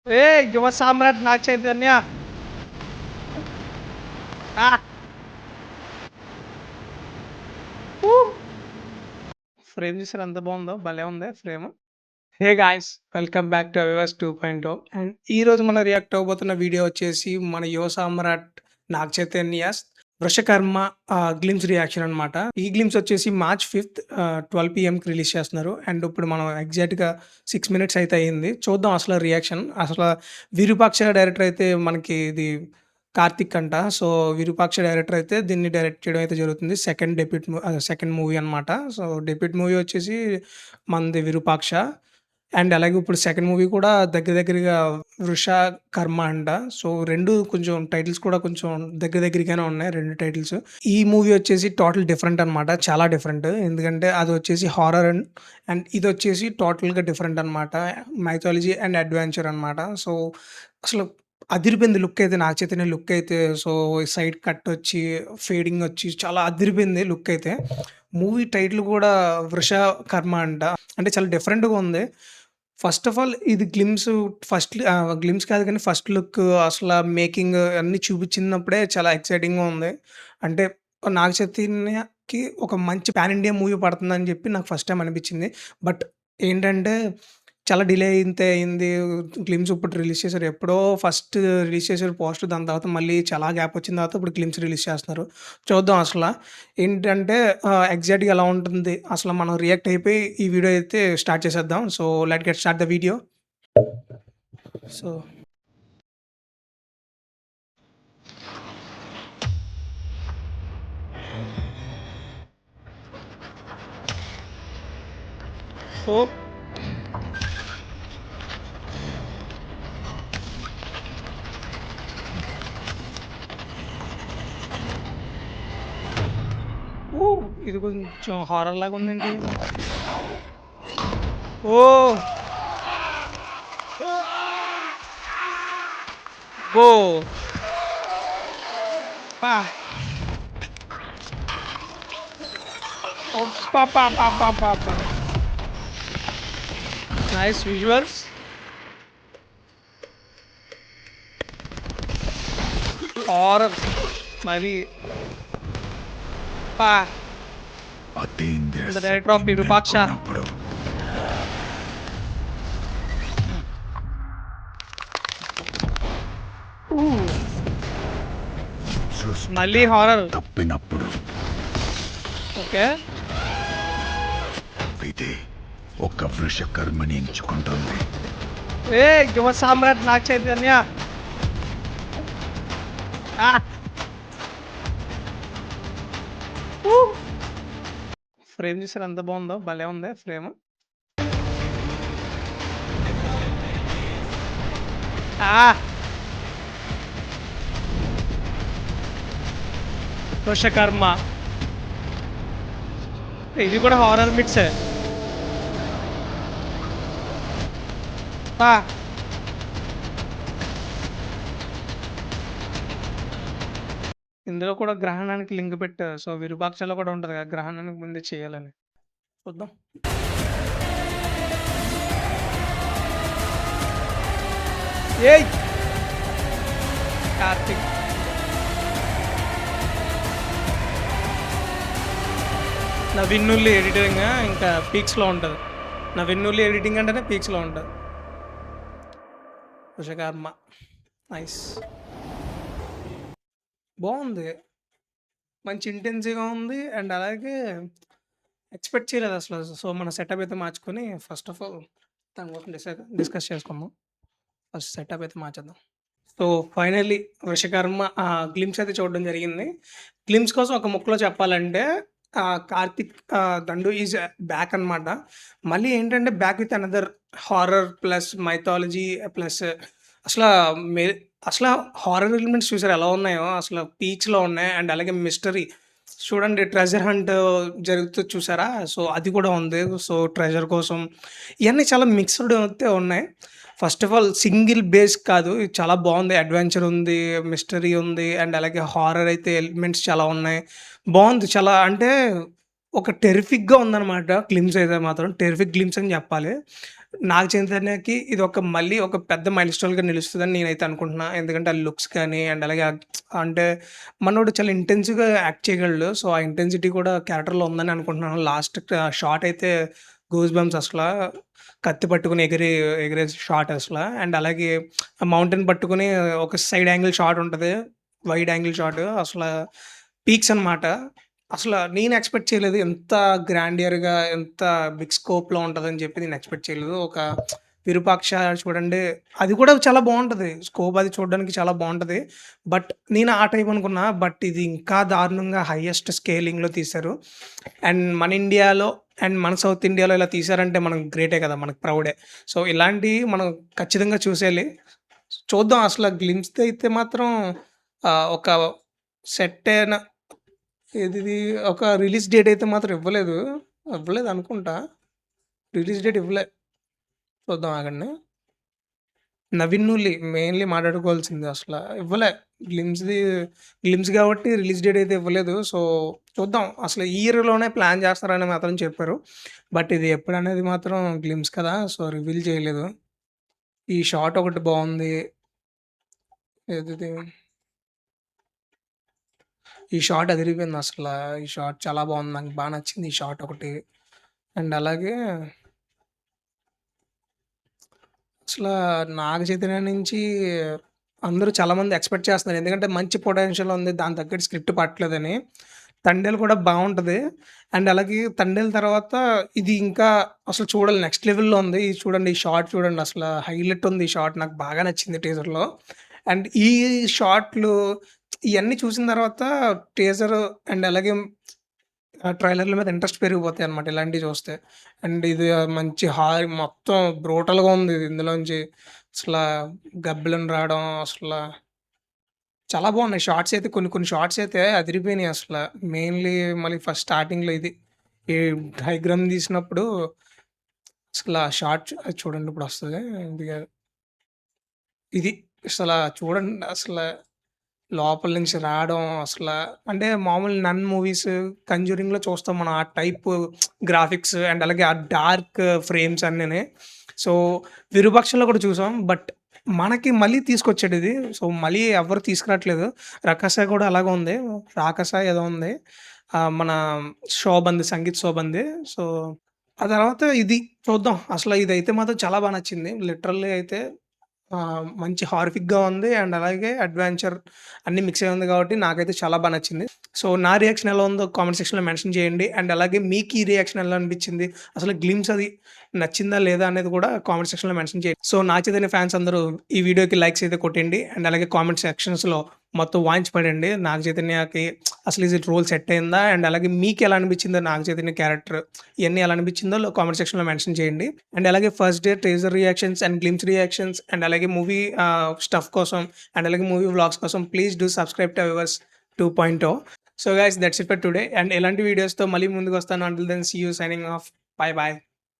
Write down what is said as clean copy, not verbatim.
ఏ యువ సామ్రాట్ నాగ చైతన్య. ఆ! ఊ! ఫ్రేమ్ చూసారా ఎంత బాగుందో, భలే ఉంది frame. Hey guys, welcome back to అవివాస్ 2.0. అండ్ ఈ రోజు మనం రియాక్ట్ అవ్వబోతున్న వీడియో వచ్చేసి మన యువ సామ్రాట్ నాగ చైతన్య వృషకర్మ గ్లిమ్స్ రియాక్షన్ అన్నమాట. ఈ గ్లిమ్స్ వచ్చేసి మార్చ్ 5th 12 PM రిలీజ్ చేస్తున్నారు. అండ్ ఇప్పుడు మనం ఎగ్జాక్ట్‌గా 6 మినిట్స్ అయితే అయింది. చూద్దాం అసలు రియాక్షన్. అసలు విరూపాక్ష డైరెక్టర్ అయితే మనకి ఇది కార్తిక్ అంట. సో, విరూపాక్ష డైరెక్టర్ అయితే దీన్ని డైరెక్ట్ చేయడం అయితే జరుగుతుంది. సెకండ్ మూవీ అన్నమాట. సో, డెబ్యూట్ మూవీ వచ్చేసి మనది విరూపాక్ష. అండ్ అలాగే ఇప్పుడు సెకండ్ మూవీ కూడా దగ్గర దగ్గరగా 'వృషకర్మ' అంట. సో, 2 కొంచెం టైటిల్స్ కూడా కొంచెం దగ్గర దగ్గరగానే ఉన్నాయి 2 టైటిల్స్. ఈ మూవీ వచ్చేసి టోటల్ డిఫరెంట్ అనమాట. చాలా డిఫరెంట్. ఎందుకంటే అదొచ్చేసి హారర్ అండ్ ఇదొచ్చేసి టోటల్‌గా డిఫరెంట్ అనమాట. మైథాలజీ అండ్ అడ్వెంచర్ అనమాట. సో, అసలు అదిరిపోయింది లుక్ అయితే. నాగ చైతన్య లుక్ అయితే. సో, సైడ్ కట్ వచ్చి, ఫేడింగ్ వచ్చి చాలా అదిరిపోయింది లుక్ అయితే. మూవీ టైటిల్ కూడా 'వృషకర్మ' అంట. అంటే చాలా డిఫరెంట్‌గా ఉంది. ఫస్ట్ ఆఫ్ ఆల్ ఇది గ్లిమ్స్ కాదు కానీ ఫస్ట్ లుక్ అసల మేకింగ్ అన్నీ చూపించినప్పుడే చాలా ఎక్సైటింగ్‌గా ఉంది. అంటే నాగ చైతన్యకి ఒక మంచి పాన్ ఇండియా మూవీ పడుతుందని చెప్పి నాకు ఫస్ట్ టైమ్ అనిపించింది. బట్ ఏంటంటే చాలా డిలే అయితే అయింది. గ్లిమ్స్ ఇప్పుడు రిలీజ్ చేశారు. ఎప్పుడో ఫస్ట్ రిలీజ్ చేశారు పోస్టర్. దాని తర్వాత మళ్ళీ చాలా గ్యాప్ వచ్చిన తర్వాత ఇప్పుడు గ్లిమ్స్ రిలీజ్ చేస్తున్నారు. చూద్దాం అసల. ఏంటంటే ఎగ్జాక్ట్‌గా ఎలా ఉంటుంది? అసలు మనం రియాక్ట్ అయిపోయి ఈ వీడియో అయితే స్టార్ట్ చేసేద్దాం. So, let's get start the video. So so ఇది కొంచెం హారర్ లాగా ఉందండి. ఓహ్! ఓహ్! అబ్బా! అబ్బబ్బబ్బబ్బబ్బబ్బా! Nice visuals. హారర్ మరి. అబ్బా! The director of Virupaksha. మళ్ళీ హారర్. తప్పినప్పుడు ఓకే. విధి ఒక వృషకర్మని ఎంచుకుంటుంది. ఏ యువ సామ్రాట్ నాగ చైతన్య. ఆ! ఊ! ఫ్రేమ్ చూసారా ఎంత బాగుందో, భలే ఉంది ఫ్రేమ్. ఆ! వృషకర్మ. ఇది కూడా హారర్ మిక్సే. ఆ! ఇందులో కూడా గ్రహణానికి లింక్ పెట్టారు. సో, విరూపాక్షలో కూడా ఉంటది కదా! గ్రహణానికి ముందే చేయాలని. చూద్దాం. ఏయ్! కార్తీక్. నవీన్ నుల్లి ఎడిటింగ్ ఇంకా పీక్స్‌లో ఉంటది. నవీన్ నుల్లి ఎడిటింగ్ అంటేనే పీక్స్‌లో ఉంటది. వృషకర్మ. నైస్. బావుంది. మంచి ఇంటెన్సివ్‌గా ఉంది. అండ్ అలాగే ఎక్స్‌పెక్ట్ చేయలేదు అసలు. సో, మన సెటప్ అయితే మార్చుకొని ఫస్ట్ ఆఫ్ ఆల్ దాని కోసం డిస్కస్ చేసుకుందాం. ఫస్ట్ సెటప్ అయితే మార్చేద్దాం. సో, ఫైనల్లీ 'వృషకర్మ' గ్లిమ్స్ అయితే చూడడం జరిగింది. గ్లిమ్స్ కోసం ఒక ముక్కలో చెప్పాలంటే 'కార్తిక్' 'దండు' ఈజ్ బ్యాక్ అనమాట. మళ్ళీ ఏంటంటే back with another horror plus mythology plus అసలా మే అసల హారర్ ఎలిమెంట్స్ చూసారా ఎలా ఉన్నాయో? అసలు పీక్స్‌లో ఉన్నాయి. అండ్ అలాగే మిస్టరీ చూడండి, ట్రెజర్ హంట్ జరుగుతది చూసారా? సో, అది కూడా ఉంది. సో, ట్రెజర్ కోసం ఇయన్నీ చాలా మిక్స్‌డ్ అయితే ఉన్నాయి. First of all single base కాదు. ఇది చాలా బావుంది. అడ్వెంచర్ ఉంది, మిస్టరీ ఉంది. అండ్ అలాగే హారర్ అయితే ఎలిమెంట్స్ చాలా ఉన్నాయి. బావుంది. చాలా అంటే ఒక టెర్రిఫిక్‌గా ఉందనమాట. గ్లిమ్స్ అయితే మాత్రం టెర్రిఫిక్ గ్లిమ్స్ అని చెప్పాలి. నాగ చైతన్యకి ఇది మళ్ళీ ఒక పెద్ద మైల్‌స్టోన్‌గా నిలుస్తదని నేనైతే అనుకుంటున్నా. ఎందుకంటే ఆ లుక్స్ కానీ అండ్ అలాగే అంటే మనోడు చాలా ఇంటెన్సివ్‌గా యాక్ట్ చేయగలడు. సో, ఆ ఇంటెన్సిటీ కూడా క్యారెక్టర్‌లో ఉందని అనుకుంటున్నాను. లాస్ట్ షాట్ అయితే గూస్ బంప్స్ అసలా. కత్తి పట్టుకొని ఎగిరే షాట్ అసల. అండ్ అలాగే ఆ మౌంటైన్ పట్టుకొని ఒక సైడ్ యాంగిల్ షాట్ ఉంటది. వైడ్ యాంగిల్ షాట్ అసల పీక్స్ అనమాట. నేను ఎక్స్‌పెక్ట్ చేయలేదు. ఎంత గ్రాండియర్‌గా, ఎంత బిగ్ స్కోప్‌లో ఉంటదని చెప్పి నేను ఎక్స్‌పెక్ట్ చేయలేదు. విరూపాక్ష చూడండి, అది కూడా చాలా బావుంటది. స్కోప్ అది చూడడానికి చాలా బావుంటది. బట్ నేను ఆ టైప్ అనుకున్నా. బట్ ఇది ఇంకా దారుణంగా హైయెస్ట్ స్కేలింగ్‌లో తీశారు. అండ్ మన ఇండియాలో అండ్ మన సౌత్ ఇండియాలో ఇలా తీశారంటే మనం గ్రేటే కదా! మనకు ప్రౌడే. సో, ఇలాంటియి మనం ఖచ్చితంగా చూసేయాలి. చూద్దాం అసల గ్లిమ్స్‌ది అయితే మాత్రం ఒక సెట్ అయిన ఏదిది ఒక రిలీజ్ డేట్ అయితే మాత్రం ఇవ్వలేదు. ఇవ్వలేదనుకుంటా. రిలీజ్ డేట్ ఇవ్వలే. చూద్దాం ఆగండి. 'నవీన్ నూలి' మెయిన్‌లీ మాట్లాడుకోవాల్సింది ఇవ్వలే. గ్లిమ్స్‌ది గ్లిమ్స్ కాబట్టి రిలీజ్ డేట్ అయితే ఇవ్వలేదు. సో, చూద్దాం. అసలు ఈ ఇయర్‌లోనే ప్లాన్ చేస్తారని మాత్రం చెప్పారు. బట్ ఇది ఎప్పుడనేది మాత్రం గ్లిమ్స్ కదా! సో, రివీల్ చేయలేదు. ఈ షాట్ ఒకటి బావుంది. ఏదిది ఈ షాట్ అదిరిపోయిందసల. ఈ షాట్ చాలా బావుంది. నాకు నచ్చింది ఈ షాట్ ఒకటి. అండ్ అలాగే అసలా 'నాగ చైతన్య' నుంచి అందరూ చాలామంది ఎక్స్‌పెక్ట్ చేస్తున్నారు. ఎందుకంటే మంచి పొటెన్షియల్ ఉంది. దానికి తగ్గట్టు స్క్రిప్ట్ పట్టలేదని. 'తండేల్' కూడా బావుంటది. అండ్ అలాగే 'తండేల్' తర్వాత ఇది ఇంకా అసలు చూడాలి నెక్స్ట్ లెవెల్‌లో ఉంది. ఇది చూడండి ఈ షాట్ చూడండి హైలైట్ ఉంది ఈ షాట్. నాకు బాగా నచ్చింది టీజర్‌లో. అండ్ ఈ షాట్‌లు ఇయన్నీ చూసిన తర్వాత టీజర్ అండ్ అలాగే ట్రైలర్‌ల మీద ఇంట్రెస్ట్ పెరిగిపోతాయన్నమాట ఇలాంటివి చూస్తే. అండ్ ఇది మంచి మొత్తం బ్రూటల్‌గా ఉంది ఇది ఇందులోంచి. అసలా గబ్బిలం రావడం చాలా బాగున్నాయి. షాట్స్ అయితే కొన్ని కొన్ని షాట్స్ అయితే అదిరిపోయినాయి అసల. మెయిన్‌లీ మళ్ళీ ఫస్ట్ స్టార్టింగ్‌లో ఈ డయాగ్రామ్ తీసినప్పుడు షాట్ చూడండి ఇప్పుడొస్తది. ఇది కాదు. ఇది చూడండి లోపల నుంచి రావడం అంటే మామూలు 'నన్' మూవీస్, 'కంజూరింగ్‌లో' చూస్తాం మనం ఆ టైపు గ్రాఫిక్స్ అండ్ అలాగే ఆ డార్క్ ఫ్రేమ్స్ అన్నీని. సో, 'విరూపాక్షలో' కూడా చూసాం. బట్ మనకి మళ్ళీ తీసుకొచ్చాడిది. సో, మళ్ళీ ఎవ్వరు తీసుకురాట్లేదు. 'రకస' కూడా అలాగే ఉంది. 'రాకస' ఏదో ఉంది. మన 'శోభన్‌ది' సంగీత్ 'శోభన్‌ది'. సో, ఆ తర్వాత ఇది చూద్దాం. ఇదైతే మాత్రం చాలా నచ్చింది. లిటరల్లీ అయితే మంచి హారిఫిక్‌గా ఉంది. అండ్ అలాగే అడ్వెంచర్ అన్నీ మిక్స్ అయ్యి ఉంది కాబట్టి నాకైతే చాలా నచ్చింది. సో, నా రియాక్షన్ ఎలా ఉందో కామెంట్ సెక్షన్‌లో మెన్షన్ చేయండి. అండ్ అలాగే మీకు ఈ రియాక్షన్ ఎలా అనిపించింది? అసలు గ్లిమ్స్ అది నచ్చిందా లేదా అనేది కూడా కామెంట్ సెక్షన్‌లో మెన్షన్ చేయండి. సో, నా చైతన్య ఫ్యాన్స్ అందరూ ఈ వీడియోకి లైక్స్ అయితే కొట్టండి. అండ్ అలాగే కామెంట్ సెక్షన్స్‌లో మొత్తం వాయించి పడండి. నాగ చైతన్యకి అసలు ఇది రోల్ సెట్ అయిందా? అండ్ అలాగే మీకు ఎలా అనిపించిందో నాగ చైతన్య క్యారెక్టర్ ఇయన్నీ ఎలా అనిపించిందో కామెంట్ సెక్షన్‌లో మెన్షన్ చేయండి. అండ్ అలాగే first day teaser reactions and glimpse reactions and అలాగే మూవీ స్టఫ్ కోసం అండ్ అలాగే మూవీ వ్లాగ్స్ కోసం please do subscribe to ours 2.0. So guys that's it for today. And ఇలాంటి వీడియోస్‌తో మళ్ళీ ముందుకొస్తాను. Until then see you signing off. Bye by.